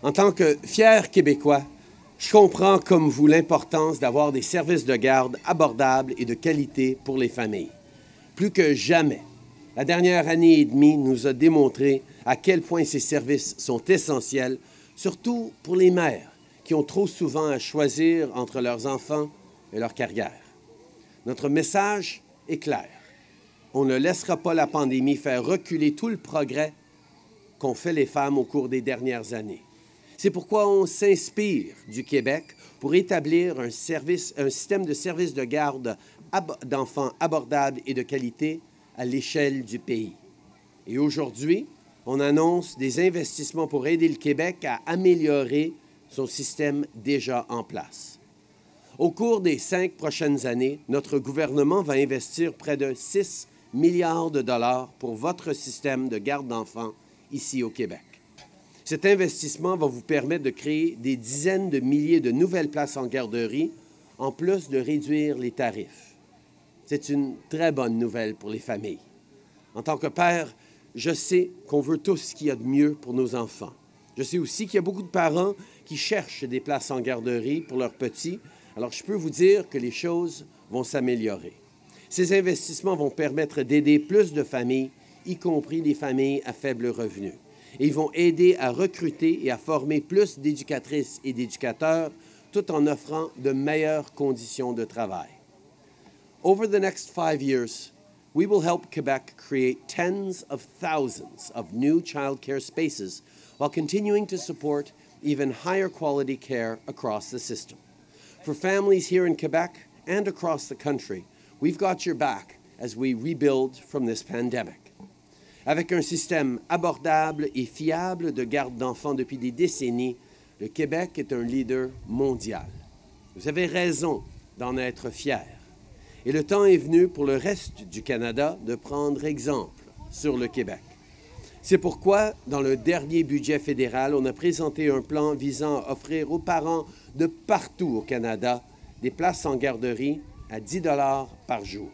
En tant que fier Québécois, je comprends comme vous l'importance d'avoir des services de garde abordables et de qualité pour les familles. Plus que jamais, la dernière année et demie nous a démontré à quel point ces services sont essentiels, surtout pour les mères qui ont trop souvent à choisir entre leurs enfants et leur carrière. Notre message est clair. On ne laissera pas la pandémie faire reculer tout le progrès qu'ont fait les femmes au cours des dernières années. C'est pourquoi on s'inspire du Québec pour établir un système de services de garde d'enfants abordable et de qualité à l'échelle du pays. Et aujourd'hui, on annonce des investissements pour aider le Québec à améliorer son système déjà en place. Au cours des 5 prochaines années, notre gouvernement va investir près de 6 milliards de dollars pour votre système de garde d'enfants ici au Québec. Cet investissement va vous permettre de créer des dizaines de milliers de nouvelles places en garderie, en plus de réduire les tarifs. C'est une très bonne nouvelle pour les familles. En tant que père, je sais qu'on veut tous ce qu'il y a de mieux pour nos enfants. Je sais aussi qu'il y a beaucoup de parents qui cherchent des places en garderie pour leurs petits. Alors, je peux vous dire que les choses vont s'améliorer. Ces investissements vont permettre d'aider plus de familles, y compris les familles à faible revenu. Et ils vont aider à recruter et à former plus d'éducatrices et d'éducateurs, tout en offrant de meilleures conditions de travail. Over the next 5 years, we will help Quebec create tens of thousands of new child care spaces while continuing to support even higher quality care across the system. For families here in Quebec and across the country, we've got your back as we rebuild from this pandemic. Avec un système abordable et fiable de garde d'enfants depuis des décennies, le Québec est un leader mondial. Vous avez raison d'en être fier. Et le temps est venu pour le reste du Canada de prendre exemple sur le Québec. C'est pourquoi, dans le dernier budget fédéral, on a présenté un plan visant à offrir aux parents de partout au Canada des places en garderie à 10 $ par jour.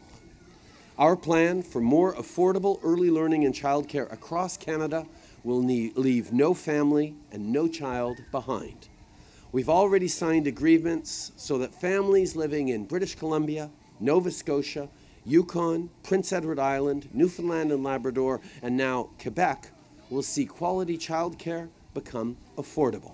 Our plan for more affordable early learning and childcare across Canada will leave no family and no child behind. We've already signed agreements so that families living in British Columbia, Nova Scotia, Yukon, Prince Edward Island, Newfoundland and Labrador, and now Quebec will see quality childcare become affordable.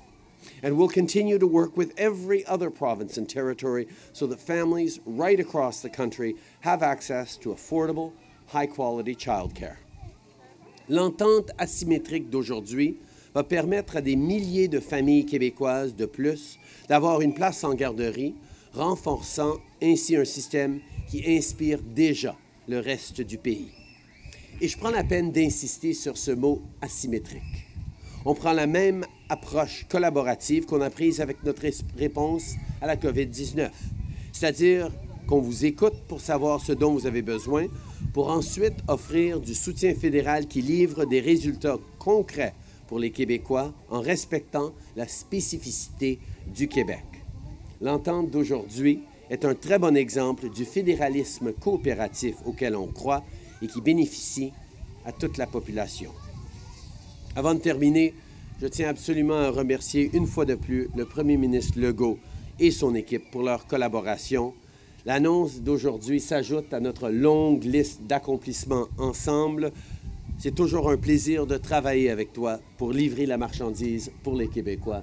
And we'll continue to work with every other province and territory so that families right across the country have access to affordable, high-quality childcare. L'entente asymétrique d'aujourd'hui va permettre à des milliers de familles québécoises de plus d'avoir une place en garderie, renforçant ainsi un système qui inspire déjà le reste du pays. Et je prends la peine d'insister sur ce mot asymétrique. On prend la même approche collaborative qu'on a prise avec notre réponse à la COVID-19, c'est-à-dire qu'on vous écoute pour savoir ce dont vous avez besoin, pour ensuite offrir du soutien fédéral qui livre des résultats concrets pour les Québécois en respectant la spécificité du Québec. L'entente d'aujourd'hui est un très bon exemple du fédéralisme coopératif auquel on croit et qui bénéficie à toute la population. Avant de terminer, je tiens absolument à remercier une fois de plus le premier ministre Legault et son équipe pour leur collaboration. L'annonce d'aujourd'hui s'ajoute à notre longue liste d'accomplissements ensemble. C'est toujours un plaisir de travailler avec toi pour livrer la marchandise pour les Québécois.